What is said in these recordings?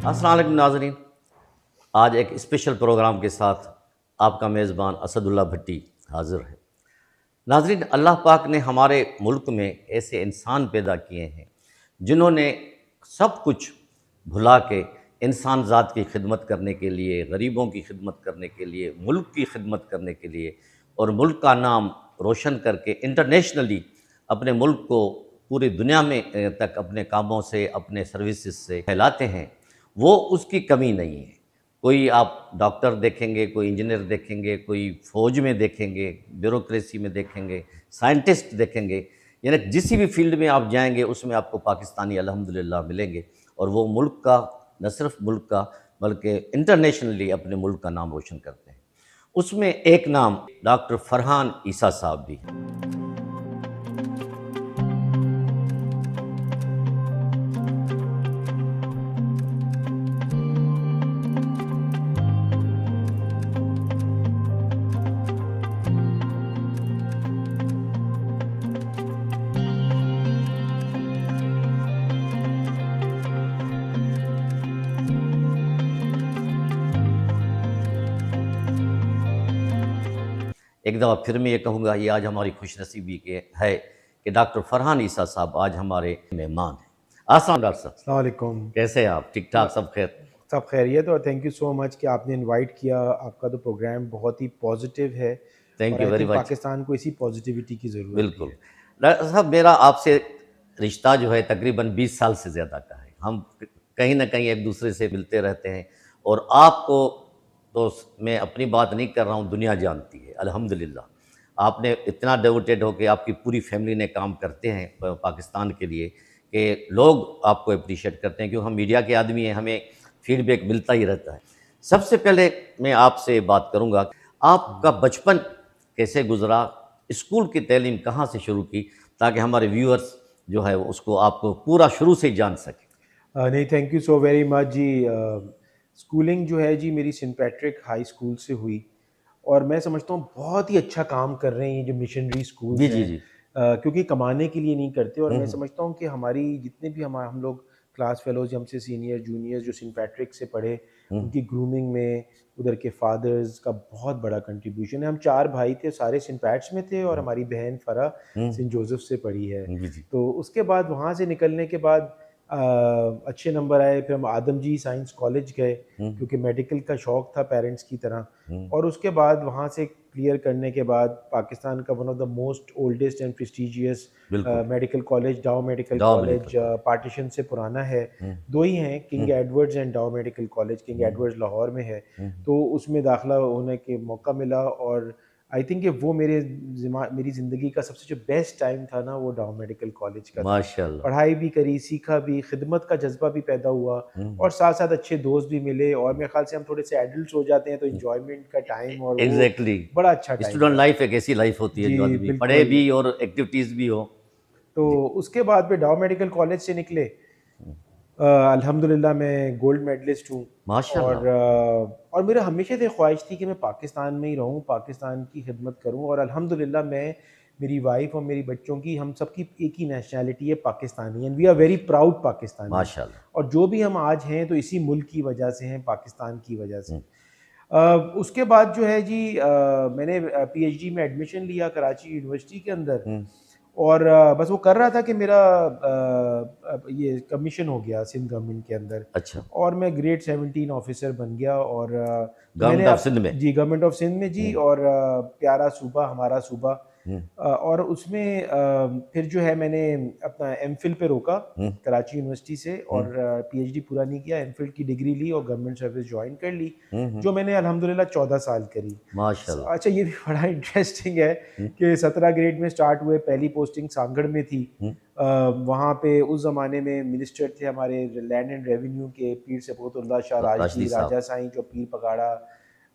अस्सलाम वालेकुम नाज़रीन। आज एक स्पेशल प्रोग्राम के साथ आपका मेज़बान असदुल्ला भट्टी हाज़िर है। नाज़रीन, अल्लाह पाक ने हमारे मुल्क में ऐसे इंसान पैदा किए हैं जिन्होंने सब कुछ भुला के इंसान ज़ात की खिदमत करने के लिए, गरीबों की खिदमत करने के लिए, मुल्क की खिदमत करने के लिए और मुल्क का नाम रोशन करके इंटरनेशनली अपने मुल्क को पूरी दुनिया में तक अपने कामों से, अपने सर्विसेज से फैलाते हैं, वो उसकी कमी नहीं है। कोई आप डॉक्टर देखेंगे, कोई इंजीनियर देखेंगे, कोई फ़ौज में देखेंगे, ब्यूरोक्रेसी में देखेंगे, साइंटिस्ट देखेंगे, यानी जिस भी फील्ड में आप जाएंगे उसमें आपको पाकिस्तानी अल्हम्दुलिल्लाह मिलेंगे। और वो मुल्क का, न सिर्फ मुल्क का बल्कि इंटरनेशनली अपने मुल्क का नाम रोशन करते हैं। उसमें एक नाम डॉक्टर फरहान ईसा साहब भी हैं। एक दफ़ा फिर मैं ये कहूँगा, ये आज हमारी खुशनसीबी के है कि डॉक्टर फरहान ईसा साहब आज हमारे मेहमान हैं। अस्सलाम डॉक्टर साहब, अस्सलाम वालेकुम। कैसे हैं आप? ठीक ठाक, सब खैर? सब खैरियत और थैंक यू सो मच कि आपने इनवाइट किया। आपका तो प्रोग्राम बहुत ही पॉजिटिव है थैंक और you I very think much. Pakistan को इसी पॉजिटिविटी की ज़रूरत बिल्कुल। है। डॉक्टर साहब, मेरा आपसे रिश्ता जो है तकरीबन 20 साल से ज़्यादा का है। हम कहीं न कहीं एक दूसरे से मिलते रहते हैं और आपको तो मैं अपनी बात नहीं कर रहा हूँ, दुनिया जानती है अल्हम्दुलिल्लाह। आपने इतना डेवोटेड हो कि आपकी पूरी फैमिली ने काम करते हैं पाकिस्तान के लिए कि लोग आपको अप्रिशिएट करते हैं, क्योंकि हम मीडिया के आदमी हैं, हमें फीडबैक मिलता ही रहता है। सबसे पहले मैं आपसे बात करूँगा, आपका बचपन कैसे गुज़रा? स्कूल की तालीम कहाँ से शुरू की, ताकि हमारे व्यूअर्स जो है वो उसको आपको पूरा शुरू से ही जान सकें? नहीं, thank you so very much जी। स्कूलिंग जो है जी मेरी सेंट पैट्रिक हाई स्कूल से हुई और मैं समझता हूँ बहुत ही अच्छा काम कर रहे हैं ये जो मिशनरी जी, स्कूल्स जी, हैं। जी। क्योंकि कमाने के लिए नहीं करते और हुँ, मैं हुँ। समझता हूँ कि हमारी जितने भी हम लोग क्लास फेलोज हमसे सीनियर जूनियर्स जो सेंट पैट्रिक से पढ़े, हुँ, उनकी ग्रूमिंग में उधर के फादर्स का बहुत बड़ा कंट्रीब्यूशन है। हम 4 भाई थे, सारे सेंट पैट्स में थे और हुँ, हमारी बहन फ़रा हुँ। सेंट जोसेफ से पढ़ी है। जी, जी। तो उसके बाद वहाँ से निकलने के बाद अच्छे नंबर आए, फिर हम आदमजी साइंस कॉलेज गए हुँ, क्योंकि मेडिकल का शौक़ था पेरेंट्स की तरह। हुँ, और उसके बाद वहाँ से क्लियर करने के बाद पाकिस्तान का one of the most oldest and prestigious बिल्कुल। मेडिकल कॉलेज डाउ मेडिकल डाउ मेडिकल कॉलेज कॉलेज। पार्टीशन से पुराना है। हुँ, 2 ही हैं, किंग हुँ, एडवर्ड्स एंड डाउ मेडिकल कॉलेज। किंग हुँ, एडवर्ड्स लाहौर में है, हुँ। तो उसमें दाखिला होने के मौका मिला और आई थिंक कि वो मेरी ज़िंदगी का सबसे जो बेस्ट टाइम था ना, वो डाउ मेडिकल कॉलेज का था। माशाअल्लाह। पढ़ाई भी करी, सीखा भी, खिदमत का जज़्बा भी पैदा हुआ हुँ, और साथ-साथ अच्छे दोस्त भी मिले और मेरे ख़्याल से हम थोड़े से एडल्ट्स हो जाते हैं तो हुँ। एन्जॉयमेंट का टाइम और वो एग्ज़ैक्टली। बड़ा अच्छा टाइम स्टूडेंट था। लाइफ़ एक ऐसी लाइफ़ होती है जी, जो आदमी पढ़े बिल्कुल। भी और एक्टिविटीज़ भी हो। तो जी। उसके बाद फिर डाउ मेडिकल कॉलेज से निकले। हुँ। अल्हम्दुलिल्लाह मैं गोल्ड मेडलिस्ट हूँ माशाअल्लाह। और मेरा हमेशा से ख्वाहिश थी कि मैं पाकिस्तान में ही रहूँ, पाकिस्तान की खिदमत करूँ और अल्हम्दुलिल्लाह मैं, मेरी वाइफ़ और मेरी बच्चों की, हम सबकी एक ही नेशनैलिटी है, Pakistani, and we are very proud Pakistanis. माशाअल्लाह। और जो भी हम आज हैं तो इसी मुल्क की वजह से हैं, पाकिस्तान की वजह से। हुँ, उसके बाद जो है जी मैंने पीएचडी में एडमिशन लिया कराची यूनिवर्सिटी के अंदर हुँ। और बस वो कर रहा था कि मेरा ये कमीशन हो गया सिंध गवर्नमेंट के अंदर अच्छा। और मैं ग्रेड 17 ऑफिसर बन गया और मैंने गवर्नमेंट ऑफ सिंध में? जी गवर्नमेंट ऑफ सिंध में जी। हुँ, और प्यारा सूबा हमारा सूबा। हुँ, और उसमें फिर जो है मैंने अपना एमफिल पे रोका हुँ, कराची यूनिवर्सिटी से हुँ, और पीएचडी पूरा नहीं किया, एमफिल की डिग्री ली और गवर्नमेंट सर्विस ज्वाइन कर ली, हुँ, हुँ। जो मैंने अल्हम्दुलिल्लाह 14 साल करी। माशाअल्लाह। अच्छा, ये भी बड़ा इंटरेस्टिंग है हुँ, कि 17 ग्रेड में स्टार्ट हुए, पहली पोस्टिंग सांगड़ में थी। हुँ। वहाँ पे उस ज़माने में मिनिस्टर थे हमारे लैंड एंड रेवेन्यू के पीर सपोतुल्लाह शाह राशिदी राजदी साहब राजा साईं, जो पीर पगाड़ा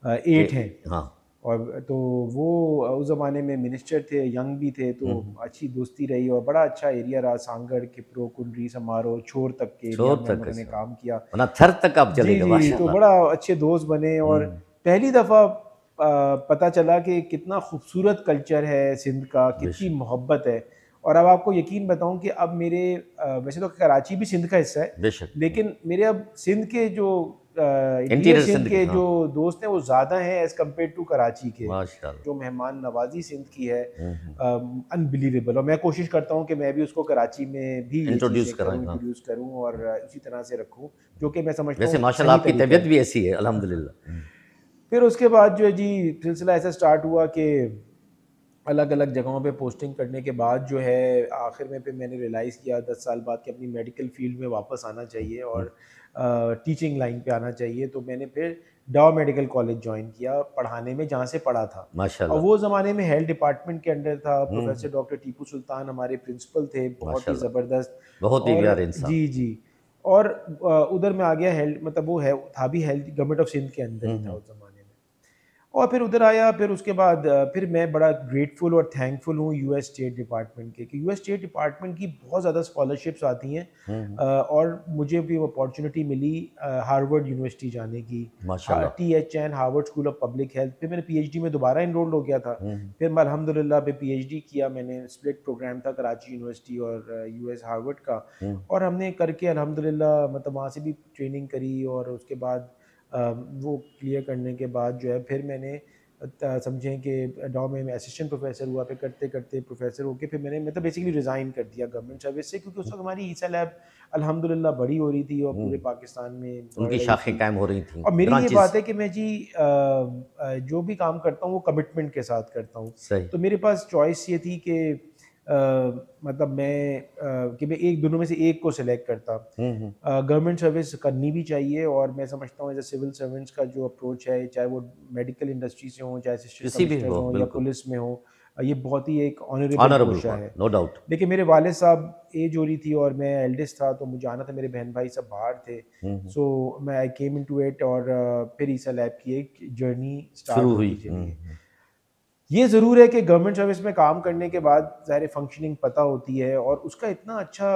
के 8 हैं। हाँ। और तो वो उस ज़माने में मिनिस्टर थे, यंग भी थे, तो हुँ, हुँ। अच्छी दोस्ती रही और बड़ा अच्छा एरिया रहा। सांगड़, किप्रो, कुंडरी, समारो, छोर तक के एरिया छोर में हम तक लोगों ने अच्छा, काम किया। वरना थर तक आप चले जी, गए जी, तो माशाअल्लाह। बड़ा अच्छे दोस्त बने और हुँ, पहली दफ़ा पता चला कि कितना खूबसूरत कल्चर है सिंध का, कितनी बेशक। मोहब्बत है। और अब आपको यकीन बताऊं कि अब मेरे वैसे तो कराची भी सिंध का हिस्सा है, बेशक। लेकिन मेरे अब सिंध के जो इंटीरियर इंटीरियर सिंध सिंध के हाँ। जो दोस्त हैं वो ज़्यादा हैं एज़ कम्पेयर टू कराची के। माशाल्लाह। जो मेहमान नवाजी सिंध की है हम्म। अनबिलीवेबल, और मैं कोशिश करता हूँ कि मैं भी उसको कराची में भी ये इंट्रोड्यूस चीज़ें करूँ, कराएं हाँ। इंट्रोड्यूस करूँ और इसी तरह से रखूँ, जो कि मैं समझता वैसे हूँ माशाल्लाह सही आपकी तरीका तबीयत है। भी ऐसी है अल्हम्दुलिल्लाह। फिर उसके बाद जो है जी सिलसिला ऐसा स्टार्ट हुआ कि अलग अलग जगहों पे पोस्टिंग करने के बाद जो है आखिर में फिर मैंने रियलाइज़ किया 10 साल बाद कि अपनी मेडिकल फील्ड में वापस आना चाहिए और टीचिंग लाइन पे आना चाहिए। तो मैंने फिर डाउ मेडिकल कॉलेज ज्वाइन किया पढ़ाने में, जहाँ से पढ़ा था। और माशाल्लाह। वो ज़माने में हेल्थ डिपार्टमेंट के अंडर था, हम्म। प्रोफेसर डॉक्टर टीपू सुल्तान हमारे प्रिंसिपल थे, बहुत ही माशाल्लाह। ज़बरदस्त। बहुत ही और प्यारे इंसान। जी जी, और उधर मैं आ गया हेल्थ, मतलब वो है था भी हेल्थ गवर्नमेंट ऑफ सिंध के अंदर ही था हम्म। उस ज़माने में। और फिर उधर आया, फिर उसके बाद फिर मैं बड़ा ग्रेटफुल और थैंकफुल हूँ यूएस स्टेट डिपार्टमेंट के, कि यूएस स्टेट डिपार्टमेंट की बहुत ज़्यादा स्कॉलरशिप्स आती हैं। हम्म। और मुझे भी अपॉर्चुनिटी मिली हार्वर्ड यूनिवर्सिटी जाने की, माशाल्लाह। THN Harvard school of public health. फिर मैंने पीएचडी में दोबारा इनरोल हो गया था। हम्म। फिर मैं अल्हम्दुलिल्लाह फिर पीएचडी किया मैंने, स्प्लिट प्रोग्राम था कराची यूनिवर्सिटी और यूएस हार्वर्ड का। हम्म। और हमने करके अल्हम्दुलिल्लाह मतलब वहाँ से भी ट्रेनिंग करी, और उसके बाद वो क्लियर करने के बाद जो है फिर मैंने समझें कि डॉ में मैं असिस्टेंट प्रोफेसर हुआ, फिर करते करते प्रोफेसर होके फिर मैंने मतलब बेसिकली रिज़ाइन कर दिया गवर्नमेंट सर्विस से, क्योंकि उस वक्त हमारी ईसा लैब अल्हम्दुलिल्लाह बड़ी हो रही थी और पूरे हम्म। पाकिस्तान में बढ़ उनकी रही शाखें थी। कायम हो रही थी, और मेरी ये ब्रांचेस। बात है कि मैं जी जो भी काम करता हूँ वो कमिटमेंट के साथ करता हूँ। सही। तो मेरे पास चॉइस ये थी कि मतलब मैं कि मैं एक दोनों में से एक को सिलेक्ट करता। हम्म। गवर्नमेंट सर्विस करनी भी चाहिए, और मैं समझता हूँ एज ए सिविल सर्वेंट्स का जो अप्रोच है, चाहे वो मेडिकल इंडस्ट्री से हो, चाहे असिस्टेंट किसी भी कमिश्नर हो हो या बिल्कुल। पुलिस में हो, ये बहुत ही एक ऑनरेबल ऑनरेबल पेशा हो, है। No doubt. लेकिन मेरे वालिद साहब एज हो रही थी और मैं एल्डेस्ट था, तो मुझे आना था, मेरे बहन भाई सब बाहर थे। हम्म। सो मैं आई केम इनटू इट, और फिर ईसा लैब की एक जर्नी स्टार्ट शुरू हुई। होती चली है। ये ज़रूर है कि गवर्नमेंट सर्विस में काम करने के बाद ज़ाहिर फंक्शनिंग पता होती है, और उसका इतना अच्छा,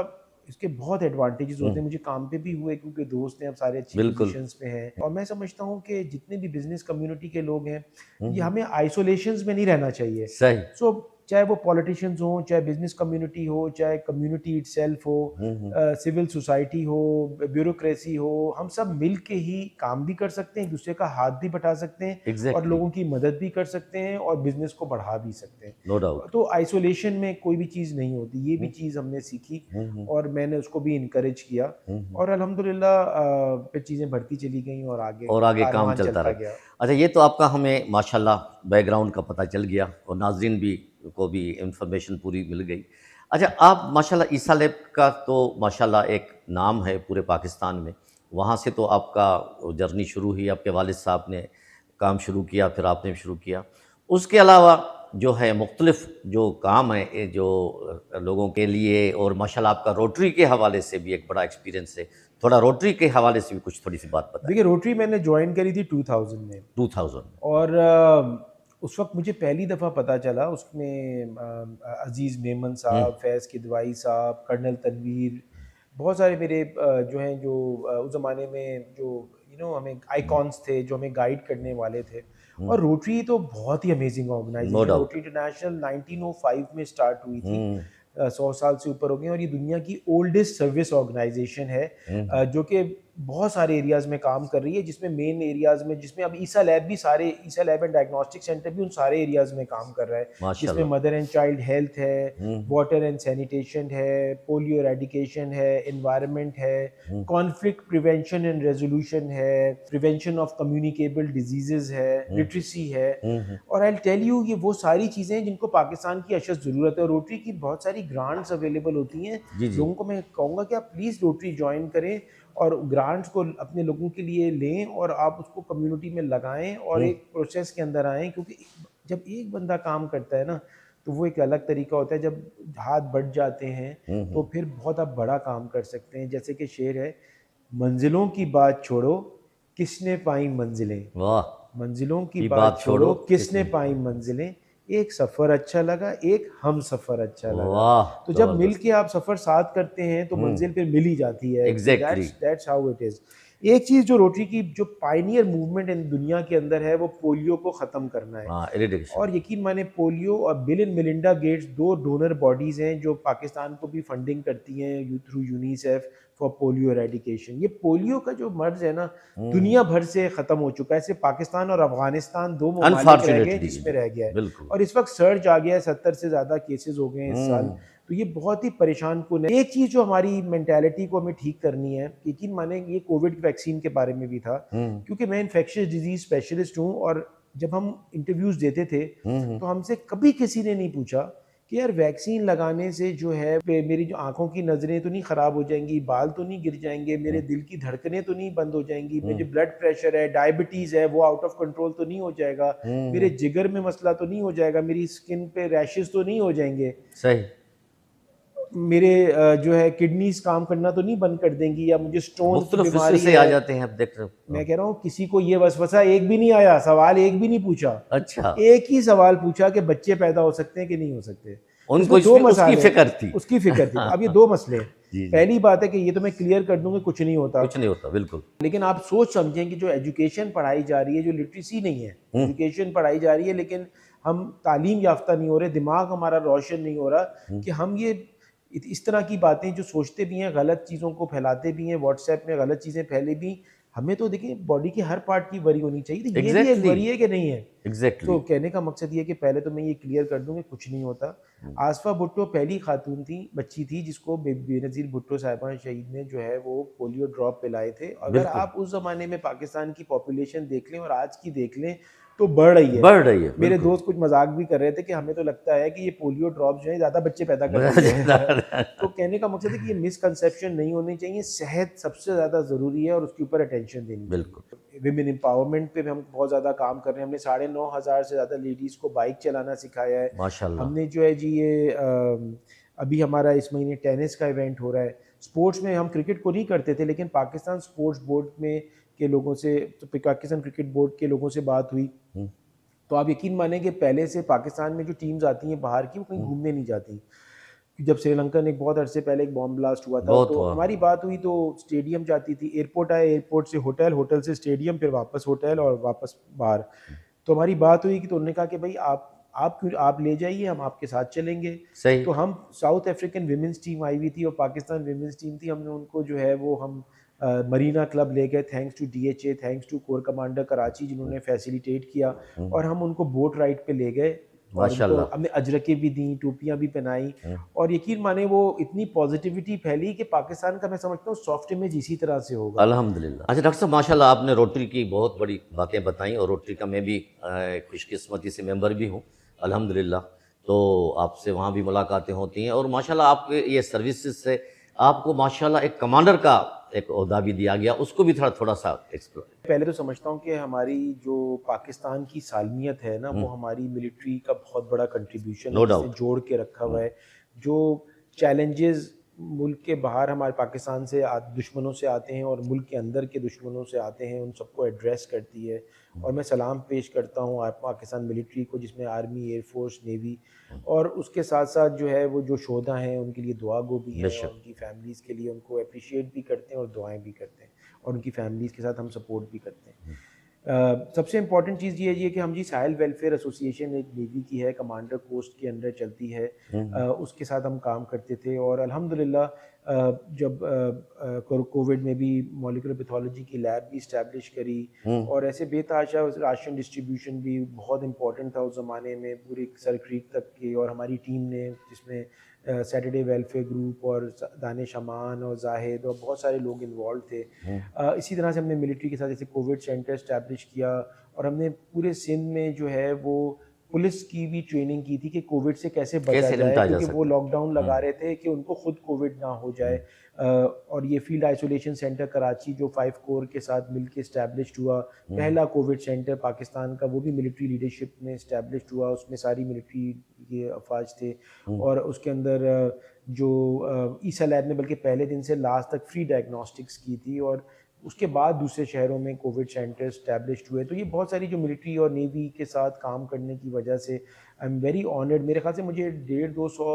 इसके बहुत एडवांटेजेस होते हैं। मुझे काम पे भी हुए क्योंकि दोस्त हैं अब सारे अच्छी बिल्कुल। पोजीशंस पे हैं, और मैं समझता हूँ कि जितने भी बिजनेस कम्युनिटी के लोग हैं, ये हम्म। हमें आइसोलेशंस में नहीं रहना चाहिए। सही। सो चाहे वो पॉलिटिशियंस हों, चाहे बिजनेस कम्युनिटी हो, चाहे कम्युनिटी इटसेल्फ हो, हम्म। सिविल सोसाइटी हो, ब्यूरोक्रेसी हो, हम सब मिल के ही काम भी कर सकते हैं, एक दूसरे का हाथ भी बटा सकते हैं, और एग्जैक्टली। लोगों की मदद भी कर सकते हैं, और बिजनेस को बढ़ा भी सकते हैं। No doubt. तो आइसोलेशन में कोई भी चीज़ नहीं होती, ये भी चीज़ हमने सीखी, हम्म। और मैंने उसको भी इनकरेज किया। हम्म। और अल्हम्दुलिल्लाह फिर चीज़ें बढ़ती चली गई और आगे और आगे काम कारवां चलता चलता रहा। गया। अच्छा, ये तो आपका हमें माशाल्लाह बैकग्राउंड का पता चल गया और नाजरीन भी को भी इंफॉर्मेशन पूरी मिल गई। अच्छा, आप माशाल्लाह ईसा लैब का तो माशाल्लाह एक नाम है पूरे पाकिस्तान में। वहाँ से तो आपका जर्नी शुरू हुई, आपके वालिद साहब ने काम शुरू किया, फिर आपने भी शुरू किया। उसके अलावा जो है मुख्तलिफ जो काम है ये जो लोगों के लिए, और माशाल्लाह आपका रोटरी के हवाले से भी एक बड़ा एक्सपीरियंस है। थोड़ा रोटरी के हवाले से भी कुछ थोड़ी सी बात बताएं। देखिए, रोटरी मैंने ज्वाइन करी थी 2000 में, 2000 में। और उस वक्त मुझे पहली दफ़ा पता चला, उसमें अज़ीज़ मेमन साहब, फैज़ किदवाई साहब, कर्नल तनवीर, बहुत सारे मेरे जो हैं जो उस ज़माने में जो हमें आइकॉन्स थे, जो हमें गाइड करने वाले थे। और रोटरी तो बहुत ही amazing no organization, doubt. Rotary International 1905 में स्टार्ट हुई थी। हम्म। 100 साल से ऊपर हो गए, और ये दुनिया की ओल्डेस्ट सर्विस ऑर्गेनाइजेशन है, जो कि बहुत सारे एरियाज़ में काम कर रही है, जिसमें मेन एरियाज़ में, जिसमें अब ईसा लैब भी, सारे ईसा लैब एंड डायग्नोस्टिक सेंटर भी उन सारे एरियाज़ में काम कर रहा है, जिसमें माशाल्लाह। मदर एंड चाइल्ड हेल्थ है, हम्म। वाटर एंड सैनिटेशन है, पोलियो एरेडिकेशन है, एनवायरनमेंट है, कॉन्फ्लिक्ट प्रिवेंशन एंड रेजोल्यूशन है, प्रिवेंशन ऑफ कम्युनिकेबल डिजीज़ है, लिटरेसी है। और आई टेल यू, ये वो सारी चीज़ें हैं जिनको पाकिस्तान की अशद ज़रूरत है, और रोटरी की बहुत सारी ग्रांट्स अवेलेबल होती हैं। जी जी। लोगों को मैं कहूँगा कि आप प्लीज़ रोटरी ज्वाइन करें, और ग्रांट्स को अपने लोगों के लिए लें, और आप उसको कम्युनिटी में लगाएं, और एक प्रोसेस के अंदर आएँ, क्योंकि जब एक बंदा काम करता है ना, तो वो एक अलग तरीका होता है। जब हाथ बढ़ जाते हैं तो फिर बहुत आप बड़ा काम कर सकते हैं। जैसे कि शेर है, मंजिलों की बात छोड़ो, किसने पाई मंजिलें, वाह। मंजिलों की की बात छोड़ो, किसने किसने। पाई मंजिलें, एक सफ़र अच्छा लगा, एक हम सफ़र अच्छा लगा। वाह, तो जब मिल जबरदस्त। के आप सफ़र साथ करते हैं तो मंजिल फिर मिल ही जाती है। Exactly. That's how it is. एक चीज़ जो रोटरी की जो पायनियर मूवमेंट इन दुनिया के अंदर है वो पोलियो को ख़त्म करना है। हाँ, एरिडिक्शन। और यकीन माने पोलियो और बिल एंड मेलिंडा गेट्स दो डोनर बॉडीज़ हैं जो पाकिस्तान को भी फंडिंग करती हैं through UNICEF for polio eradication. ये पोलियो का जो मर्ज है ना दुनिया भर से ख़त्म हो चुका है। सिर्फ पाकिस्तान और अफगानिस्तान दो ममालिक रह गए जिसमें रह गया है। बिल्कुल। और इस वक्त सर्ज आ गया है, 70 से ज़्यादा केसेस हो गए हैं इस साल। तो ये बहुत ही परेशान कुन है। एक चीज़ जो हमारी मेंटालिटी को हमें ठीक करनी है, यकीन माने ये कोविड वैक्सीन के बारे में भी था, क्योंकि मैं इन्फेक्शियस डिजीज़ स्पेशलिस्ट हूँ और जब हम इंटरव्यूज़ देते थे तो हमसे कभी किसी ने नहीं पूछा कि यार वैक्सीन लगाने से जो है मेरी जो आंखों की नज़रें तो नहीं ख़राब हो जाएंगी, बाल तो नहीं गिर जाएंगे, मेरे दिल की धड़कनें तो नहीं बंद हो जाएंगी, मेरे जो ब्लड प्रेशर है, डायबिटीज़ है, वो आउट ऑफ कंट्रोल तो नहीं हो जाएगा, मेरे जिगर में मसला तो नहीं हो जाएगा, मेरी स्किन पे रैशेस तो नहीं हो जाएंगे, सही, मेरे जो है किडनीज काम करना तो नहीं बंद कर देंगी, या मुझे स्टोन की मुख्तलिफ बीमारी से आ है। जाते हैं, आप देख रहे हो। मैं कह रहा हूँ किसी को ये वसवसा एक भी नहीं आया, सवाल एक भी नहीं पूछा। अच्छा, एक ही सवाल पूछा कि बच्चे पैदा हो सकते हैं कि नहीं हो सकते। उनको इसमें दो उसकी मसाले फिक्र थी। उसकी फिक्र थी। अब ये दो मसले हैं। जी, जी। पहली बात है कि ये तो मैं क्लियर कर दूंगा, कुछ नहीं होता, कुछ नहीं होता, बिल्कुल। लेकिन आप सोच समझें कि जो एजुकेशन पढ़ाई जा रही है, जो लिटरेसी नहीं है, एजुकेशन पढ़ाई जा रही है लेकिन हम तालीम याफ्ता नहीं हो रहे, दिमाग हमारा रोशन नहीं हो रहा कि हम ये इस तरह की बातें जो सोचते भी हैं, गलत चीज़ों को फैलाते भी हैं, व्हाट्सएप में गलत चीज़ें फैले भी। हमें तो देखिए बॉडी के हर पार्ट की वरी होनी चाहिए, तो ये भी एक वरी है कि नहीं है। एग्जैक्टली। तो कहने का मकसद ये कि पहले तो मैं ये क्लियर कर दूं कि कुछ नहीं होता। आसफा भुट्टो पहली खातून थी, बच्ची थी जिसको बेनज़ीर भुट्टो साहिबा शहीद ने जो है वो पोलियो ड्रॉप पिलाए थे। अगर आप उस ज़माने में पाकिस्तान की पॉपुलेशन देख लें और आज की देख लें तो बढ़ रही है, बढ़ रही है। मेरे दोस्त कुछ मजाक भी कर रहे थे कि हमें तो लगता है कि ये पोलियो ड्रॉप जो है ज़्यादा बच्चे पैदा कर रही है। तो कहने का मकसद है कि ये मिसकंसेप्शन नहीं होनी चाहिए। सेहत सबसे ज़्यादा ज़रूरी है और उसके ऊपर अटेंशन देनी चाहिए। बिल्कुल। विमेन एम्पावरमेंट पे भी हम बहुत ज़्यादा काम कर रहे हैं। हमने 9,500 से ज़्यादा लेडीज़ को बाइक चलाना सिखाया है। माशाल्लाह। हमने जो है जी ये अभी हमारा इस महीने टेनिस का इवेंट हो रहा है। स्पोर्ट्स में हम क्रिकेट को नहीं करते थे, लेकिन पाकिस्तान स्पोर्ट्स बोर्ड में के लोगों से, तो पाकिस्तान क्रिकेट बोर्ड के लोगों से बात हुई तो आप यकीन माने कि पहले से पाकिस्तान में जो टीम्स आती हैं बाहर की, वो कहीं घूमने नहीं जाती। जब श्रीलंका ने एक बहुत अरसे पहले एक बॉम्ब ब्लास्ट हुआ था तो हमारी बात हुई तो स्टेडियम जाती थी, एयरपोर्ट आए, एयरपोर्ट से होटल, होटल से स्टेडियम, फिर वापस होटल और वापस बाहर। तो हमारी बात हुई कि तो उन्होंने कहा कि भाई आप ले जाइए, हम आपके साथ चलेंगे। सही। तो हम साउथ अफ्रीकन विमेंस टीम आई हुई थी और पाकिस्तान विमेंस टीम थी, हमने उनको जो है वो हम मरीना क्लब ले गए, thanks to DHA, thanks to core commander Karachi जिन्होंने फैसिलिटेट किया, और हम उनको बोट राइड पे ले गए और उनको हमने अजरकें भी दी, टोपियां भी पहनाई, और यकीन माने वो इतनी पॉजिटिविटी फैली कि पाकिस्तान का मैं समझता हूँ सॉफ्ट इमेज इसी तरह से होगा। अल्हम्दुलिल्लाह। अच्छा डॉक्टर साहब, माशाल्लाह आपने रोटरी की बहुत बड़ी बातें बताई, और रोटरी का मैं भी खुशकिस्मती से मेंबर भी हूँ अल्हम्दुलिल्लाह। तो आपसे वहाँ भी मुलाकातें होती हैं, और माशाल्लाह आपके ये सर्विसेज से आपको माशाल्लाह एक कमांडर का एक ओहदा भी दिया गया, उसको भी थोड़ा सा एक्सप्लोर। पहले तो समझता हूँ कि हमारी जो पाकिस्तान की सालमियत है ना, वो हमारी मिलिट्री का बहुत बड़ा कंट्रीब्यूशन है, जिसने जोड़ के रखा हुआ है। जो चैलेंजेस मुल्क के बाहर हमारे पाकिस्तान से दुश्मनों से आते हैं और मुल्क के अंदर के दुश्मनों से आते हैं, उन सबको एड्रेस करती है। और मैं सलाम पेश करता हूँ पाकिस्तान मिलिट्री को, जिसमें आर्मी, एयरफोर्स, नेवी, और उसके साथ साथ जो है वो जो शोधा हैं उनके लिए दुआ गो भी है, और उनकी फैमिलीज़ के लिए उनको अप्रिशिएट भी करते हैं और दुआएं भी करते हैं, और उनकी फैमिलीज़ के साथ हम सपोर्ट भी करते हैं। सबसे इम्पॉर्टेंट चीज़ ये है कि हम जी साहिल वेलफेयर एसोसिएशन एक नेवी की है, कमांडर पोस्ट के अंडर चलती है, उसके साथ हम काम करते थे। और अल्हम्दुलिल्लाह जब कोविड में भी मॉलिक्यूलर पैथोलॉजी की लैब भी इस्टेब्लिश करी, और ऐसे बेतहाशा राशन डिस्ट्रीब्यूशन भी बहुत इंपॉर्टेंट था उस ज़माने में, पूरी सर क्रीक तक की। और हमारी टीम ने, जिसमें सैटरडे वेलफेयर ग्रुप और दानिश अमान और जाहिद और बहुत सारे लोग इन्वॉल्व थे। इसी तरह से हमने मिलिट्री के साथ जैसे कोविड सेंटर इस्टेब्लिश किया, और हमने पूरे सिंध में जो है वो पुलिस की भी ट्रेनिंग की थी कि कोविड से कैसे बचा जाए, क्योंकि वो लॉकडाउन लगा रहे थे कि उनको खुद कोविड ना हो जाए। और ये फील्ड आइसोलेशन सेंटर कराची जो 5 कोर के साथ मिलके इस्टेब्लिश हुआ, पहला कोविड सेंटर पाकिस्तान का, वो भी मिलिट्री लीडरशिप में इस्टेब्लिश हुआ। उसमें सारी मिलिट्री के अफवाज थे, और उसके अंदर जो ईसा लैब ने बल्कि पहले दिन से लास्ट तक फ्री डायग्नोस्टिक्स की थी, और उसके बाद दूसरे शहरों में कोविड सेंटर इस्टेब्लिश हुए। तो ये बहुत सारी जो मिलिट्री और नेवी के साथ काम करने की वजह से आई एम वेरी ऑनर्ड। मेरे ख्याल से मुझे 150-200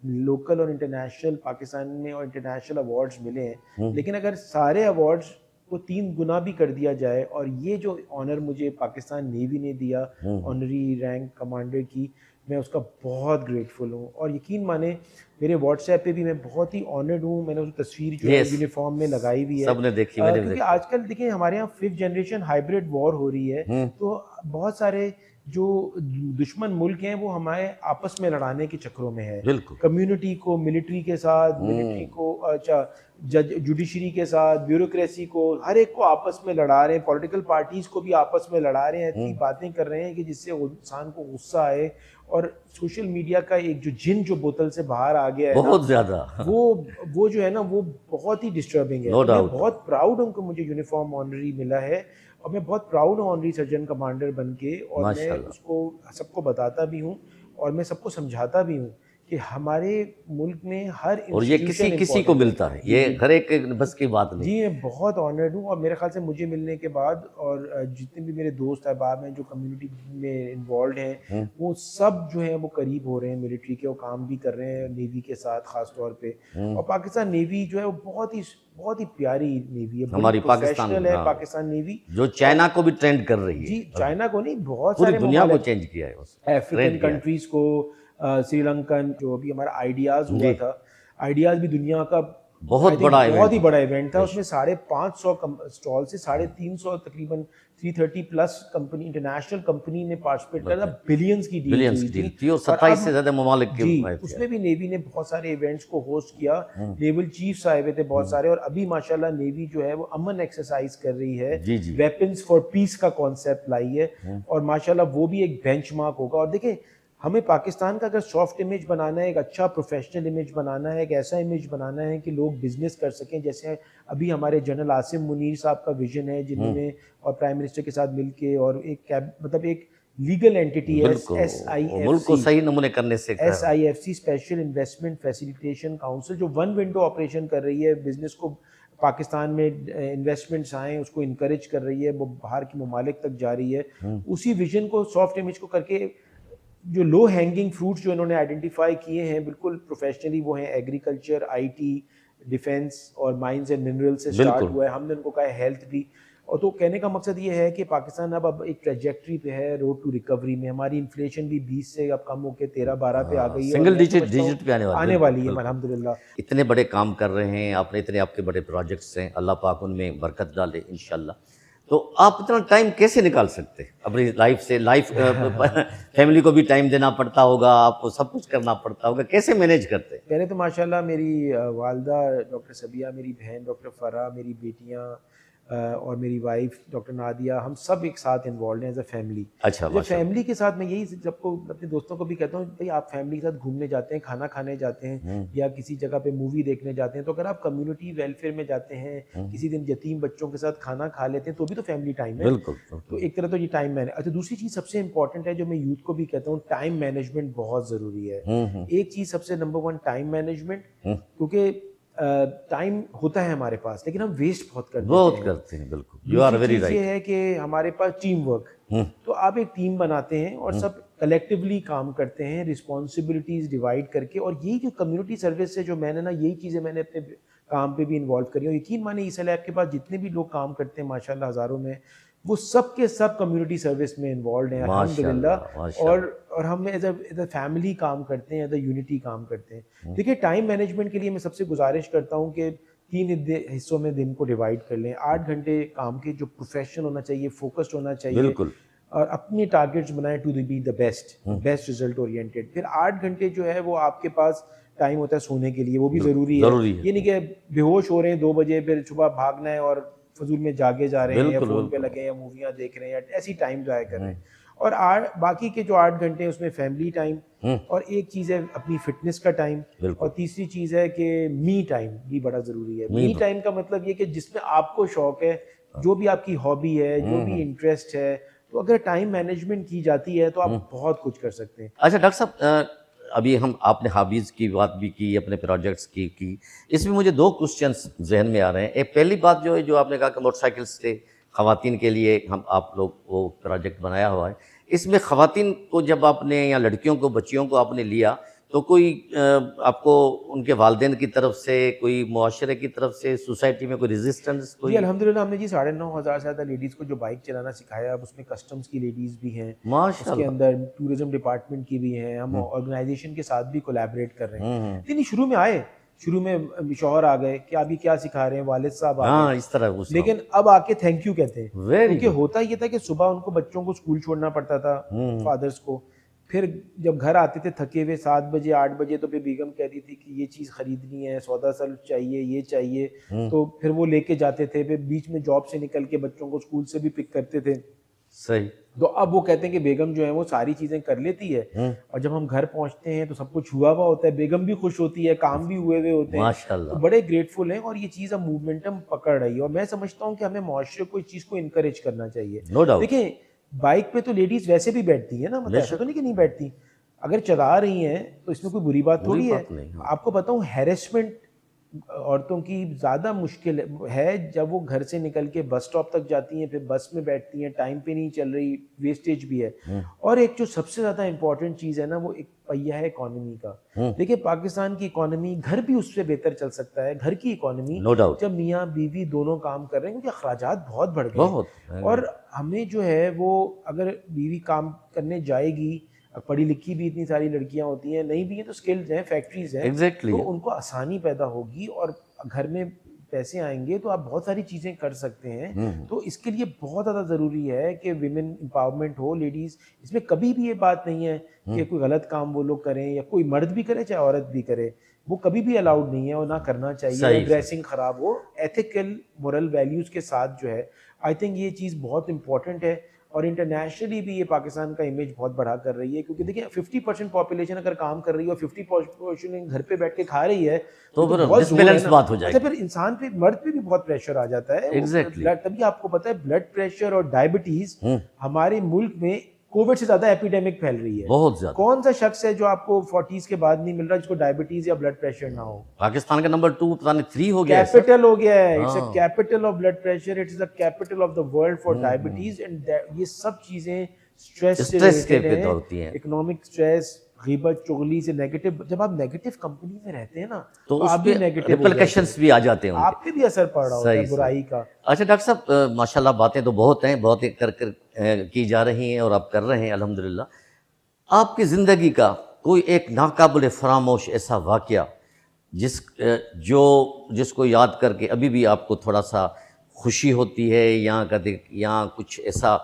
लोकल और इंटरनेशनल पाकिस्तान में और इंटरनेशनल अवार्ड्स मिले हैं, लेकिन अगर सारे अवार्ड्स वो 3 गुना भी कर दिया जाए, और ये जो ऑनर मुझे पाकिस्तान नेवी ने दिया, ऑनरी रैंक कमांडर की, मैं उसका बहुत ग्रेटफुल हूँ। और यकीन माने मेरे व्हाट्सएप पे भी मैं बहुत ही ऑनर्ड हूँ, मैंने उसकी तस्वीर जो है यस, यूनिफॉर्म में लगाई हुई है। सबने देखी, मैंने भी क्योंकि देखी। आजकल देखिए हमारे यहाँ 5th जनरेशन हाइब्रिड वॉर हो रही है, तो बहुत सारे जो दुश्मन मुल्क हैं वो हमारे आपस में लड़ाने के चक्करों में है। बिल्कुल। कम्युनिटी को मिलिट्री के साथ, मिलिट्री को जज जुडिशरी के साथ, ब्यूरोक्रेसी को, हर एक को आपस में लड़ा रहे हैं, पॉलिटिकल पार्टीज को भी आपस में लड़ा रहे हैं, इतनी बातें कर रहे हैं कि जिससे इंसान को गुस्सा आए। और सोशल मीडिया का एक जो जिन जो बोतल से बाहर आ गया है ना, बहुत ज़्यादा। वो जो है ना वो बहुत ही डिस्टर्बिंग है। No तो मैं doubt। बहुत प्राउड हूँ कि मुझे यूनिफॉर्म ऑनरी मिला है, और मैं बहुत प्राउड हूँ ऑनरी सर्जन कमांडर बन के, और मैं माशाल्लाह। उसको सबको बताता भी हूँ और मैं सबको समझाता भी हूँ कि हमारे मुल्क में हर और ये किसी किसी को मिलता है, ये हर एक के बस की बात नहीं। जी, मैं बहुत ऑनर्ड हूँ। और मेरे ख्याल से मुझे मिलने के बाद, और जितने भी मेरे दोस्त अहबाब हैं जो कम्युनिटी में इन्वॉल्व हैं, वो सब जो है वो करीब हो रहे हैं मिलिट्री के, वो काम भी कर रहे हैं नेवी के साथ ख़ास तौर पे। और पाकिस्तान नेवी जो है वो बहुत ही प्यारी नेवी है, हमारी पाकिस्तान प्रोफेशनल है हाँ, पाकिस्तान नेवी। जो चाइना को भी ट्रेंड कर रही है। जी, चाइना को नहीं, बहुत पूरी सारे दुनिया को ममालिक, चेंज किया है, अफ्रीकन ट्रेंड किया है। कंट्रीज़ को, श्रीलंकन, जो अभी हमारा आइडियाज़ हुआ जी। था, आइडियाज़ भी दुनिया का बहुत I think बड़ा बहुत इवेंट ही था। बड़ा इवेंट था। उसमें 550 स्टॉल से 350 तकरीबन 330 प्लस कंपनी, इंटरनेशनल कंपनी ने पार्टिसिपेट किया था। बिलियंस की बिलियंस हुई की डील थी। थी और और 27 अब से ज़्यादा ममालिक के जी, आए थे। उसमें भी नेवी ने बहुत सारे इवेंट्स को होस्ट किया, नेवल चीफ्स आए हुए थे बहुत सारे। और अभी माशाल्लाह नेवी जो है वो अमन एक्सरसाइज कर रही है, जी, जी। वेपन्स फॉर पीस का कॉन्सेप्ट लाई है, और माशाल्लाह वो भी एक बेंचमार्क होगा। और देखिए, हमें पाकिस्तान का अगर सॉफ्ट इमेज बनाना है, एक अच्छा प्रोफेशनल इमेज बनाना है, एक ऐसा इमेज बनाना है कि लोग बिजनेस कर सकें, जैसे अभी हमारे जनरल आसिम मुनीर साहब का विजन है, जिन्होंने और प्राइम मिनिस्टर के साथ मिलके, और एक मतलब एक लीगल एंटिटी है बिल्कुल, वो मुल्क को सही नमूने करने से SIFC, special investment facilitation council, जो वन विंडो ऑपरेशन कर रही है, बिजनेस को पाकिस्तान में इन्वेस्टमेंट्स आएँ उसको इनकरेज कर रही है, वो बाहर की ममालिक तक जा रही है। उसी विजन को, सॉफ्ट इमेज को करके, जो लो हैंगिंग फ्रूट्स जो इन्होंने आइडेंटिफाई किए हैं बिल्कुल प्रोफेशनली, वो हैं एग्रीकल्चर, IT, डिफेंस और माइंस एंड मिनरल से स्टार्ट हुआ है। हमने उनको कहा है हेल्थ भी। और तो कहने का मकसद ये है कि पाकिस्तान अब एक ट्रेजेक्ट्री पे है, रोड टू रिकवरी में। हमारी इन्फ्लेशन भी 20 से अब कम होकर 13-12 पे आ गई है, सिंगल डिजिट पे आने वाली है अल्हम्दुलिल्लाह। इतने बड़े काम कर रहे हैं आपने, इतने आपके बड़े प्रोजेक्ट्स हैं, अल्लाह पाक उनमें बरकत डाले इंशाल्लाह। तो आप इतना टाइम कैसे निकाल सकते हैं अपनी लाइफ से? फैमिली को भी टाइम देना पड़ता होगा, आपको सब कुछ करना पड़ता होगा, कैसे मैनेज करते हैं? पहले तो माशाल्लाह मेरी वालदा डॉक्टर सबिया, मेरी बहन डॉक्टर फ़रा, मेरी बेटियाँ और मेरी वाइफ डॉक्टर नादिया, हम सब एक साथ इन्वॉल्व हैं एज अ फैमिली। अच्छा, जब फैमिली के साथ मैं यही सबको, अपने दोस्तों को भी कहता हूँ, भाई आप फैमिली के साथ घूमने जाते हैं, खाना खाने जाते हैं, या किसी जगह पे मूवी देखने जाते हैं, तो अगर आप कम्युनिटी वेलफेयर में जाते हैं, किसी दिन यतीम बच्चों के साथ खाना खा लेते हैं, तो भी तो फैमिली टाइम है। बिल्कुल। तो एक तरह तो ये टाइम मैनेज। अच्छा, दूसरी चीज़ सबसे इंपॉर्टेंट है जो मैं यूथ को भी कहता हूँ, टाइम मैनेजमेंट बहुत ज़रूरी है। एक चीज़ सबसे नंबर 1 टाइम मैनेजमेंट, क्योंकि टाइम होता है हमारे पास, लेकिन हम वेस्ट बहुत करते हैं। बिल्कुल, यू आर वेरी राइट। ये है कि हमारे पास टीम वर्क, तो आप एक टीम बनाते हैं और सब कलेक्टिवली काम करते हैं, रिस्पॉन्सिबिलिटीज डिवाइड करके। और यही जो कम्युनिटी सर्विस से जो मैंने ना, यही चीज़ें मैंने अपने काम पे भी इन्वॉल्व करी। और यकीन माने इस लैब के पास जितने भी लोग काम करते हैं माशाल्लाह हज़ारों में, वो सब के सब कम्युनिटी सर्विस में इन्वॉल्व हैं अल्हम्दुलिल्लाह। और हम एज अ फैमिली काम करते हैं, एज अ यूनिटी काम करते हैं। देखिए, टाइम मैनेजमेंट के लिए मैं सबसे गुजारिश करता हूँ कि 3 हिस्सों में दिन को डिवाइड कर लें। 8 घंटे काम के, जो प्रोफेशनल होना चाहिए, फोकस्ड होना चाहिए, बिल्कुल, और अपने टारगेट्स बनाएं to be the best result oriented. फिर 8 घंटे जो है वो आपके पास टाइम होता है सोने के लिए, वो भी ज़रूरी है। ये नहीं कि बेहोश हो रहे हैं 2 बजे, फिर सुबह भागना है और फजूल में जागे जा रहे हैं, या फोन पे लगे हैं, या मूवियाँ देख रहे हैं, या ऐसी टाइम ज़ाया कर रहे हैं। और बाकी के जो 8 घंटे हैं उसमें फैमिली टाइम, और एक चीज़ है अपनी फिटनेस का टाइम, और तीसरी चीज़ है कि मी टाइम भी बड़ा ज़रूरी है। मी टाइम का मतलब ये कि जिसमें आपको शौक है, जो भी आपकी हॉबी है, जो भी इंटरेस्ट है, तो अगर टाइम मैनेजमेंट की जाती है तो आप बहुत कुछ कर सकते हैं। अच्छा डॉक्टर साहब, अभी आपने हॉबीज़ की बात भी की, अपने प्रोजेक्ट्स की, इसमें मुझे 2 क्वेश्चंस जहन में आ रहे हैं। एक पहली बात जो है, जो आपने कहा कि मोटरसाइकिल से ख़वातीन के लिए आप लोग वो प्रोजेक्ट बनाया हुआ है, इसमें ख़वातीन को जब आपने, या लड़कियों को, बच्चियों को आपने लिया, तो कोई आपको उनके वालिदैन की तरफ से, कोई मुआशरे की तरफ से, सोसाइटी में कोई रेजिस्टेंस जी कोई? अल्हम्दुलिल्लाह हमने जी 9,500 से ज़्यादा लेडीज़ को जो बाइक चलाना सिखाया, अब उसमें कस्टम्स की लेडीज़ भी हैं, उसके माशाल्लाह। अंदर टूरिज्म डिपार्टमेंट की भी हैं, हम ऑर्गेनाइजेशन के साथ भी कोलैबोरेट कर रहे हैं। हम्म। नहीं नहीं, शुरू में आए, शुरू में शौहर आ गए कि अभी क्या सिखा रहे हैं, वालिद साहब आ हाँ, गए, इस तरह पूछ रहा हूँ। लेकिन अब आके थैंक यू कहते हैं। वेरी क्योंकि गुड। होता ये था कि सुबह उनको बच्चों को स्कूल छोड़ना पड़ता था, फादर्स को, फिर जब घर आते थे थके हुए 7 बजे 8 बजे, तो फिर बीगम कहती थी कि ये चीज़ खरीदनी है, सौदा सल चाहिए, ये चाहिए, तो फिर वो लेके जाते थे, फिर बीच में जॉब से निकल के बच्चों को स्कूल से भी पिक करते थे। सही। तो अब वो कहते हैं कि बेगम जो है वो सारी चीज़ें कर लेती है, और जब हम घर पहुंचते हैं तो सब कुछ हुआ हुआ होता है, बेगम भी खुश होती है, काम भी हुए हुए होते हैं, तो माशाल्लाह। बड़े ग्रेटफुल हैं। और ये चीज़ अब मूवमेंटम पकड़ रही है, और मैं समझता हूँ कि हमें मुआशरे को इस चीज़ को इनकरेज करना चाहिए। No doubt. देखिए, बाइक पे तो लेडीज़ वैसे भी बैठती है ना, मतलब ऐसा तो नहीं कि नहीं बैठती, अगर चला रही हैं तो इसमें कोई बुरी बात थोड़ी है। बात नहीं, हाँ। आपको बताऊँ, हैरेसमेंट औरतों की ज़्यादा मुश्किल है जब वो घर से निकल के बस स्टॉप तक जाती हैं, फिर बस में बैठती हैं, टाइम पे नहीं चल रही, वेस्टेज भी है। और एक जो सबसे ज़्यादा इम्पोर्टेंट चीज़ है ना, वो एक पहिया है इकोनॉमी का। देखिए, पाकिस्तान की इकोनॉमी, घर भी उससे बेहतर चल सकता है, घर की इकोनॉमी, नो डाउट। जब मियाँ बीवी दोनों काम कर रहे हैं, क्योंकि अखराजात बहुत बढ़ गए हैं। बहुत। और हमें जो है वो, अगर बीवी काम करने जाएगी, पढ़ी लिखी भी इतनी सारी लड़कियां होती हैं, नहीं भी है तो स्किल्ड हैं, फैक्ट्रीज हैं, एग्जैक्टली। तो उनको आसानी पैदा होगी और घर में पैसे आएंगे, तो आप बहुत सारी चीज़ें कर सकते हैं। तो इसके लिए बहुत ज़्यादा ज़रूरी है कि विमेन एम्पावरमेंट हो, लेडीज़, इसमें कभी भी ये बात नहीं है कि कोई गलत काम वो लोग करें, या कोई मर्द भी करे चाहे औरत भी करे, वो कभी भी अलाउड नहीं है और ना करना चाहिए। ड्रेसिंग ख़राब हो, एथिकल मोरल वैल्यूज़ के साथ जो है, आई थिंक ये चीज़ बहुत इंपॉर्टेंट है। और इंटरनेशनली भी ये पाकिस्तान का इमेज बहुत बढ़ा कर रही है, क्योंकि देखिए 50% पॉपुलेशन अगर काम कर रही है और 50% घर पे बैठ के खा रही है, तो फिर बहुत जोर है डिसबैलेंस ना। बात हो जाएगी। अच्छा, फिर इंसान पे, मर्द पे भी बहुत प्रेशर आ जाता है। Exactly. तभी आपको पता है ब्लड प्रेशर और डायबिटीज हमारे मुल्क में कोविड से ज्यादा एपिडेमिक फैल रही है। बहुत ज्यादा। कौन सा शख्स है जो आपको 40s के बाद नहीं मिल रहा जिसको डायबिटीज या ब्लड प्रेशर ना हो? पाकिस्तान का नंबर 2 पता नहीं 3 हो गया है सर। कैपिटल हो गया है, it's a capital of blood pressure, it's the capital of the world for diabetes. And ये सब चीजें स्ट्रेस के पे दौड़ती हैं। इकोनॉमिक स्ट्रेस, ग़ीबत, चुगली से नेगेटिव, जब आप नेगेटिव कंपनी में रहते हैं ना, तो आप भी नेगेटिव, रिपरकशंस भी आ जाते हैं उनके। आप पे भी असर पड़ रहा होता है बुराई का। अच्छा डॉक्टर साहब, माशाल्लाह बातें तो बहुत हैं, बहुत कर की जा रही हैं और आप कर रहे हैं अल्हम्दुलिल्लाह। आपकी ज़िंदगी का कोई एक नाकाबिल फरामोश ऐसा वाक़या जिसको याद करके अभी भी आपको थोड़ा सा खुशी होती है, या कुछ ऐसा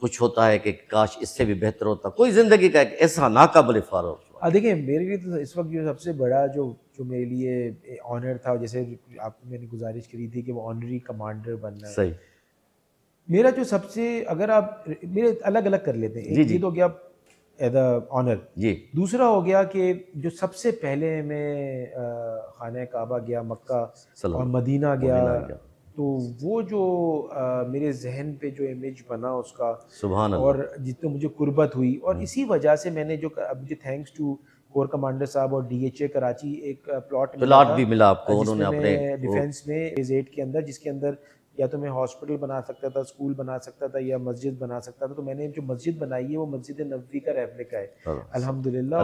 कुछ होता है कि काश इससे भी बेहतर होता, कोई ज़िंदगी का एक ऐसा नाकाबिल फरामोश? देखिए, मेरे लिए तो इस वक्त जो सबसे बड़ा जो मेरे लिए ऑनर था, जैसे आपको मैंने गुजारिश करी थी कि वो ऑनरी कमांडर बनना है। सही। मेरा जो सबसे, अगर आप मेरे अलग अलग कर लेते हैं, एक ये तो गया एज अ ऑनर जी। दूसरा हो गया कि जो सबसे पहले मैं खाने काबा गया, मक्का और मदीना गया, तो वो जो मेरे जहन पे जो इमेज बना उसका, सुभान अल्लाह, और जितने मुझे कुर्बत हुई, और इसी वजह से मैंने जो मुझे थैंक्स टू कोर कमांडर साहब और DHA कराची एक प्लॉट भी मिला आपको उन्होंने अपने डिफेंस में फेज 8 के अंदर, जिसके अंदर या तो मैं हॉस्पिटल बना सकता था, स्कूल बना सकता था, या मस्जिद बना सकता था। तो मैंने जो मस्जिद बनाई है वो मस्जिद नबवी का रेप्लिका है अल्हम्दुलिल्लाह।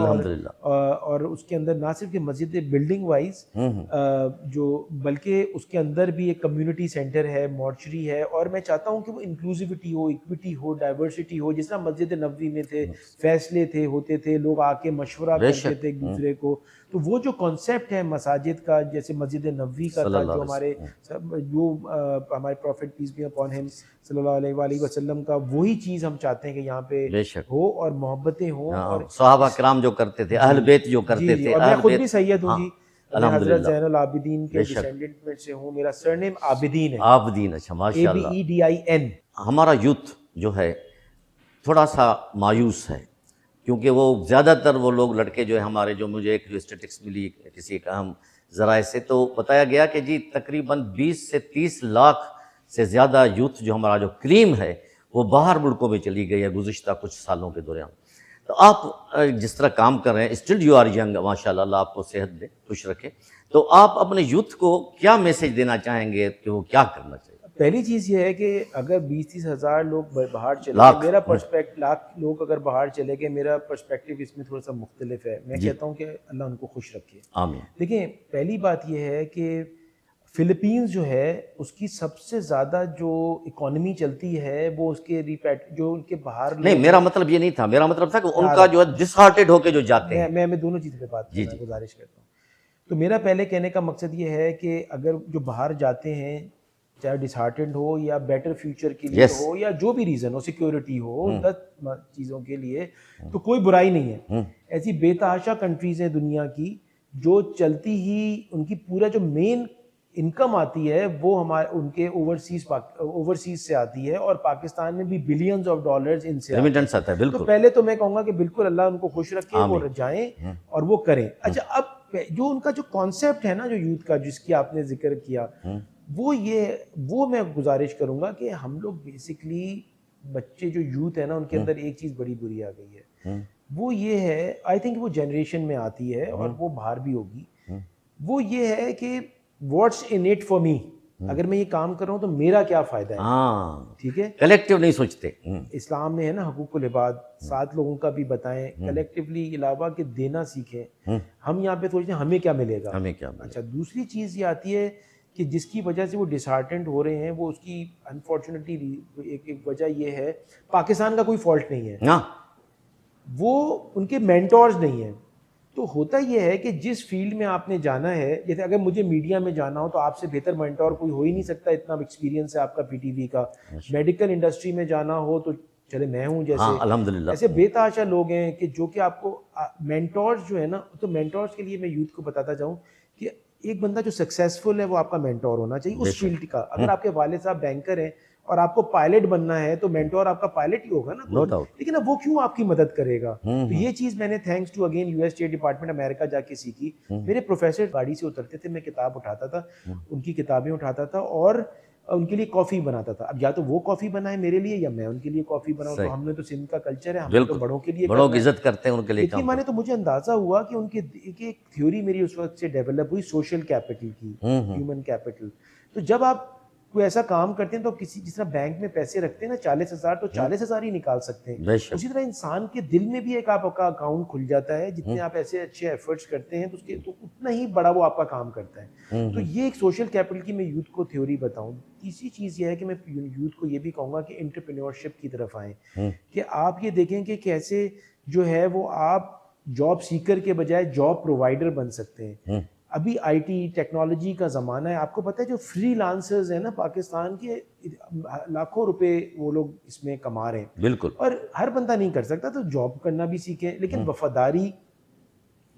और उसके अंदर ना सिर्फ मस्जिद बिल्डिंग वाइज जो, बल्कि उसके अंदर भी एक कम्युनिटी सेंटर है, मॉर्चरी है, और मैं चाहता हूँ कि वो इंक्लूसिविटी हो, इक्विटी हो, डाइवर्सिटी हो। जिस तरह मस्जिद नबवी में थे, फैसले थे, होते थे, लोग आके मशवरा करते थे एक दूसरे को, तो वो जो कॉन्सेप्ट है मसाजिद का, जैसे मस्जिद नबवी का था, जो हमारे prophet peace be upon him सल्लल्लाहु अलैहि वसल्लम का, वही चीज़ हम चाहते हैं कि यहाँ पे हो और मोहब्बतें हो। और सहाबा किराम जो करते थे, अहल बैत जो करते थे, और मैं खुद भी सैयद हूँ जी, मैं हज़रत अल्हम्दुलिल्लाह ज़ैनुल आबिदीन के डिसेंडेंट में से हूँ। मेरा सरनेम आबिदीन है, आबिदीन। अच्छा, माशाल्लाह। ABEDIN। हमारा यूथ जो है थोड़ा सा मायूस है, क्योंकि वो ज़्यादातर वो लोग लड़के जो है हमारे, जो मुझे एक स्टेटिस्टिक्स मिली किसी एक अहम ज़राए से, तो बताया गया कि जी तकरीबन 20 से 30 लाख से ज़्यादा यूथ जो हमारा जो क्रीम है वो बाहर मुल्कों में चली गई है गुज़िश्ता कुछ सालों के दौरान। तो आप जिस तरह काम कर रहे हैं, स्टिल यू आर यंग माशाल्लाह, अल्लाह आपको सेहत दे, खुश रखे, तो आप अपने यूथ को क्या मैसेज देना चाहेंगे कि वो क्या करना चाहिए? पहली चीज़ ये है कि अगर 20-30 हज़ार लोग बाहर चले लाख। गए, मेरा पर्सपेक्ट लाख लोग अगर बाहर चले गए, मेरा पर्सपेक्टिव इसमें थोड़ा सा मुख्तलिफ है। मैं कहता हूँ कि अल्लाह उनको खुश रखे। आमीन। देखिए, पहली बात ये है कि फ़िलीपींस जो है उसकी सबसे ज़्यादा जो इकॉनमी चलती है वो उसके जो उनके बाहर नहीं, लोग मेरा हैं। मतलब ये नहीं था, मेरा मतलब था कि आ उनका रहा जो है डिसहार्टेड होके जो जाते हैं। मैं दोनों चीज़ों पे बात जी, करना जी। गुजारिश करता हूँ। तो मेरा पहले कहने का मकसद ये है कि अगर जो बाहर जाते हैं, चाहे डिसहार्टेंड हो या बेटर फ्यूचर के लिए यस। हो या जो भी रीज़न हो, सिक्योरिटी हो, 10 चीज़ों के लिए, तो कोई बुराई नहीं है। ऐसी बेतहाशा कंट्रीज़ हैं दुनिया की जो चलती ही उनकी पूरा जो मेन इनकम आती है वो हमारे उनके ओवरसीज से आती है, और पाकिस्तान में भी बिलियंस ऑफ डॉलर्स इनसे आते हैं। रेमिटेंस आता है, तो बिल्कुल। पहले तो मैं कहूँगा कि बिल्कुल अल्लाह उनको खुश रखे, वो आमीन। जाएं और वो करें। अच्छा, अब जो उनका जो कॉन्सेप्ट है ना, जो यूथ का जिसकी आपने जिक्र किया, वो मैं गुजारिश करूँगा कि हम लोग बेसिकली बच्चे जो यूथ है ना, उनके अंदर एक चीज़ बड़ी बुरी आ गई है। वो ये है, आई थिंक वो जनरेशन में आती है और वो बाहर भी होगी। वो ये है कि what's in it for me, अगर मैं ये काम कर रहा हूँ तो मेरा क्या फ़ायदा है। हाँ, ठीक है, कलेक्टिव नहीं सोचते। इस्लाम में है ना हकूकुल इबाद, 7 लोगों का भी बताएं, कलेक्टिवली इलावा के देना सीखें। हम यहाँ पे सोचते हैं हमें क्या मिलेगा, हमें क्या मिलेगा। अच्छा, दूसरी चीज़ ये आती है कि जिसकी वजह से वो डिसहार्टेंड हो रहे हैं, वो उसकी अनफॉर्चुनेटली एक वजह ये है, पाकिस्तान का कोई फॉल्ट नहीं है, हाँ, वो उनके मेंटोर्स नहीं हैं। तो होता यह है कि जिस फील्ड में आपने जाना है, जैसे अगर मुझे मीडिया में जाना हो तो आपसे बेहतर मेंटोर कोई हो ही नहीं सकता, इतना एक्सपीरियंस है आपका पीटीवी का। मेडिकल इंडस्ट्री में जाना हो तो चले मैं हूँ जैसे, हाँ, अल्हम्दुलिल्लाह। ऐसे बेतहाशा लोग हैं कि जो कि आपको मेंटोर्स जो है ना, तो मेंटोर्स के लिए मैं यूथ को बताता जाऊँ कि एक बंदा जो सक्सेसफुल है वो आपका मेंटोर होना चाहिए उस फील्ड का। अगर आपके वालिद साहब बैंकर हैं और आपको पायलट बनना है तो मेंटोर आपका पायलट ही होगा ना, नो डाउट। लेकिन अब वो क्यों आपकी मदद करेगा। तो ये चीज़ मैंने thanks to again US state department America जाके सीखी। मेरे प्रोफेसर गाड़ी से उतरते थे, मैं किताब उठाता था, उनकी किताबें उठाता था और उनके लिए कॉफ़ी बनाता था। अब या तो वो कॉफ़ी बनाए मेरे लिए या मैं उनके लिए कॉफ़ी बनाऊँ। तो हमने तो सिंध का कल्चर है, हमने तो बिल्कुल, बड़ों के लिए बड़ों करना की है। इज्जत करते हैं, उनके लिए लेकिन काम मैंने करते तो मुझे अंदाज़ा हुआ कि उनके एक थ्योरी मेरी उस वक्त से डेवलप हुई सोशल कैपिटल की, ह्यूमन कैपिटल। तो जब आप कोई ऐसा काम करते हैं तो किसी जिस तरह बैंक में पैसे रखते हैं ना 40,000, तो 40,000 ही निकाल सकते हैं। बेशक। उसी तरह इंसान के दिल में भी एक आपका अकाउंट खुल जाता है, जितने आप ऐसे अच्छे एफर्ट्स करते हैं तो उसके तो उतना ही बड़ा वो आपका काम करता है। तो ये एक सोशल कैपिटल की मैं यूथ को थ्योरी बताऊं। तीसरी चीज़ ये है कि मैं यूथ को ये भी कहूँगा कि एंटरप्रेन्योरशिप की तरफ आएँ, कि आप ये देखें कि कैसे जो है वो आप जॉब सीकर के बजाय जॉब प्रोवाइडर बन सकते हैं। अभी आईटी टेक्नोलॉजी का ज़माना है, आपको पता है जो फ्रीलांसर्स हैं ना पाकिस्तान के, लाखों रुपए वो लोग इसमें कमा रहे हैं। बिल्कुल। और हर बंदा नहीं कर सकता, तो जॉब करना भी सीखें, लेकिन वफादारी,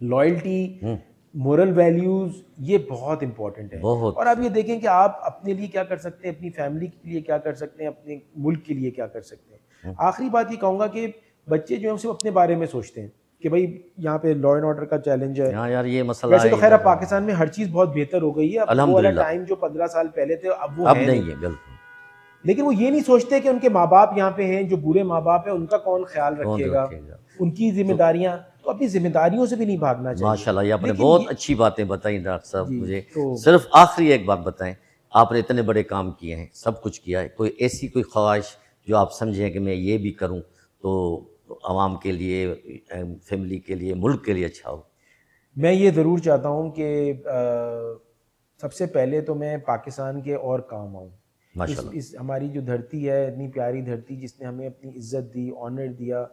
लॉयल्टी, मोरल वैल्यूज़ ये बहुत इंपॉर्टेंट है। बहुत। और आप ये देखें कि आप अपने लिए क्या कर सकते हैं, अपनी फैमिली के लिए क्या कर सकते हैं, अपने मुल्क के लिए क्या कर सकते हैं। आखिरी बात ये कहूँगा कि बच्चे जो हैं सिर्फ अपने बारे में सोचते हैं कि भाई यहाँ पे लॉ एंड ऑर्डर का चैलेंज है। हाँ यार, ये मसला वैसे है तो खैर अब इधर। पाकिस्तान में हर चीज़ बहुत बेहतर हो गई है, अब वो वाला अल्हम्दुलिल्लाह। टाइम जो 15 साल पहले थे अब वो अब है नहीं नहीं। है, बिल्कुल। लेकिन वो ये नहीं सोचते कि उनके माँ बाप यहाँ पे हैं, जो बूढ़े माँ बाप हैं उनका कौन ख्याल कौन रखेगा, रखेगा। उनकी जिम्मेदारियाँ, तो अपनी जिम्मेदारियों से भी नहीं भागना चाहिए। माशाल्लाह, ये आपने लेकिन बहुत ये अच्छी बातें बताई डॉक्टर साहब। जी, मुझे तो सिर्फ आखिरी एक बात बताएं, आपने इतने बड़े काम किए हैं, सब कुछ किया है, कोई ऐसी कोई ख्वाहिश जो आप समझें कि मैं ये भी करूं तो आवाम के लिए, फैमिली के लिए, मुल्क के लिए अच्छा हो? मैं ये ज़रूर चाहता हूँ कि सबसे पहले तो मैं पाकिस्तान के और काम आऊँ। माशाल्लाह। इस हमारी जो धरती है, इतनी प्यारी धरती जिसने हमें अपनी इज़्ज़त दी, ऑनर दिया,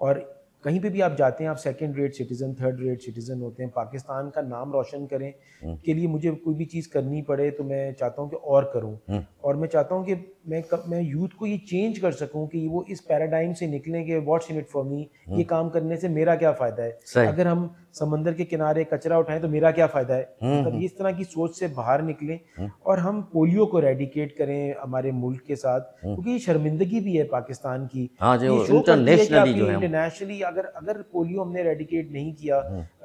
और कहीं पे भी आप जाते हैं आप second rate citizen, third rate citizen होते हैं। पाकिस्तान का नाम रोशन करें के लिए मुझे कोई भी चीज़ करनी पड़े तो मैं चाहता हूँ कि और करूँ, और मैं चाहता हूँ कि मैं यूथ को ये चेंज कर सकूँ कि वो इस पैराडाइम से निकलें कि what's in it for me, ये काम करने से मेरा क्या फ़ायदा है। सही। अगर हम समंदर के किनारे कचरा उठाएं तो मेरा क्या फ़ायदा है, मतलब इस तरह की सोच से बाहर निकलें और हम पोलियो को रेडिकेट करें हमारे मुल्क के साथ, क्योंकि ये शर्मिंदगी भी है पाकिस्तान की। हाँ जो ये शो करती है कि इंटरनेशनली आपकी जो है इंटरनेशनली अगर पोलियो हमने रेडिकेट नहीं किया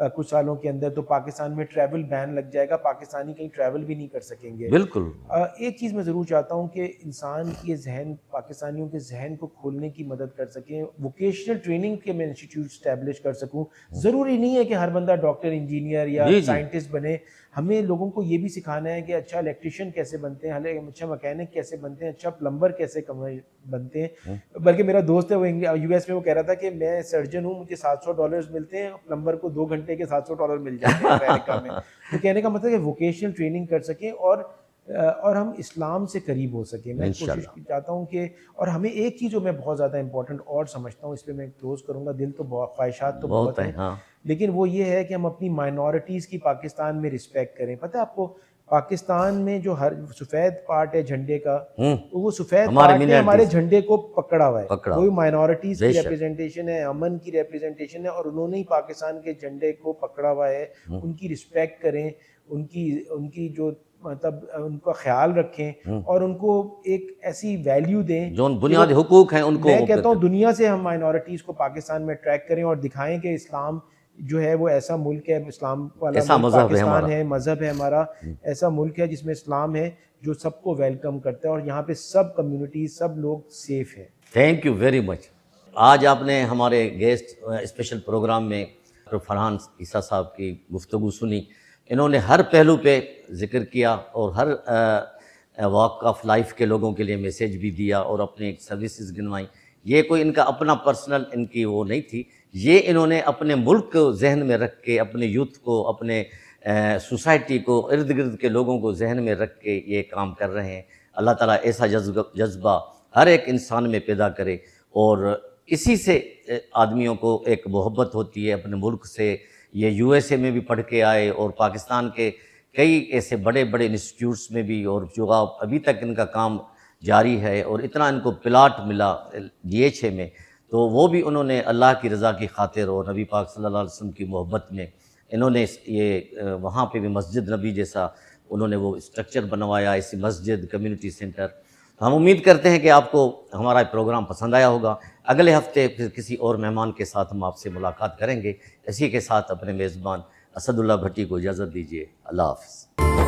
कुछ सालों के अंदर, तो पाकिस्तान में ट्रैवल बैन लग जाएगा, पाकिस्तानी कहीं ट्रैवल भी नहीं कर सकेंगे। बिल्कुल। एक चीज़ मैं ज़रूर चाहता हूँ कि इंसान पाकिस्तान के जहन, पाकिस्तानियों के जहन को खोलने की मदद कर सकें, वोकेशनल ट्रेनिंग के मैं इंस्टीट्यूट इस्टेब्लिश कर सकूं। ज़रूरी नहीं है कि हर बंदा डॉक्टर, इंजीनियर या जी जी साइंटिस्ट बने। हमें लोगों को ये भी सिखाना है कि अच्छा इलेक्ट्रिशियन कैसे बनते हैं, अच्छा मैकेनिक कैसे बनते हैं, अच्छा प्लम्बर कैसे बनते हैं। बल्कि मेरा दोस्त है वो US में, वो कह रहा था कि मैं सर्जन हूँ, मुझे $700 मिलते हैं, प्लम्बर को 2 घंटे के $700 मिल जाते हैं अमेरिका में। तो कहने का मतलब है वोकेशनल ट्रेनिंग कर सकें और हम इस्लाम से करीब हो सकें। मैं कोशिश इंशाल्लाह। चाहता हूँ कि, और हमें एक चीज़ जो मैं बहुत ज़्यादा इंपॉर्टेंट और समझता हूँ, इस पे मैं क्लोज़ करूँगा, दिल तो बहुत, ख्वाहिशात तो बहुत बहुत है, हैं, हाँ। लेकिन वो ये है कि हम अपनी माइनॉरिटीज़ की पाकिस्तान में रिस्पेक्ट करें। पता है आपको, पाकिस्तान में जो हर सफ़ेद पार्ट है झंडे का, तो वो सफ़ेद हमारे पार्ट ने हमारे मिनॉरिटीज झंडे को पकड़ा हुआ है। पकड़ा वो हुआ। माइनॉरिटीज़ की बेशक। रिप्रेजेंटेशन है, अमन की रिप्रेजेंटेशन है, और उन्होंने ही पाकिस्तान के झंडे को पकड़ा हुआ है। उनकी रिस्पेक्ट करें, उनकी उनकी जो मतलब उनका ख्याल रखें, और उनको एक ऐसी वैल्यू दें जो कि बुनियादी वो, हुकूक हैं उनको मैं वो कहता हूँ करते दुनिया से हम माइनॉरिटीज़ को पाकिस्तान में अट्रैक्ट करें और दिखाएं कि इस्लाम जो है वो ऐसा मुल्क है, इस्लाम वाला ऐसा मुल्क मजहब है पाकिस्तान हमारा। है, मज़हब है हमारा, ऐसा मुल्क है जिसमें इस्लाम है, जो सबको वेलकम करता है, और यहाँ पे सब कम्युनिटी, सब लोग सेफ हैं। Thank you very much. आज आपने हमारे गेस्ट स्पेशल प्रोग्राम में डॉक्टर फरहान ईसा साहब की गुफ्तगू सुनी। इन्होंने हर पहलू पे जिक्र किया और हर वॉक ऑफ लाइफ के लोगों के लिए मैसेज भी दिया और अपनी सर्विसेज गिनवाई। ये कोई इनका अपना पर्सनल इनकी वो नहीं थी, ये इन्होंने अपने मुल्क को जहन में रख के, अपने यूथ को, अपने सोसाइटी को, इर्द गिर्द के लोगों को जहन में रख के ये काम कर रहे हैं। अल्लाह ताला ऐसा जज्बा हर एक इंसान में पैदा करे, और इसी से आदमियों को एक मोहब्बत होती है अपने मुल्क से। ये USA में भी पढ़ के आए और पाकिस्तान के कई ऐसे बड़े बड़े इंस्टीट्यूट्स में भी, और जो अभी तक इनका काम जारी है, और इतना इनको प्लाट मिला DH में, तो वो भी उन्होंने अल्लाह की रज़ा की खातिर और नबी पाक सल्लल्लाहु अलैहि वसल्लम की मोहब्बत में इन्होंने ये वहाँ पे भी मस्जिद नबी जैसा उन्होंने वो स्ट्रक्चर बनवाया, ऐसी मस्जिद, कम्युनिटी सेंटर। हम उम्मीद करते हैं कि आपको हमारा प्रोग्राम पसंद आया होगा। अगले हफ्ते फिर किसी और मेहमान के साथ हम आपसे मुलाकात करेंगे। इसी के साथ अपने मेज़बान असदुल्ला भट्टी को इजाज़त दीजिए। अल्लाह हाफ़िज़।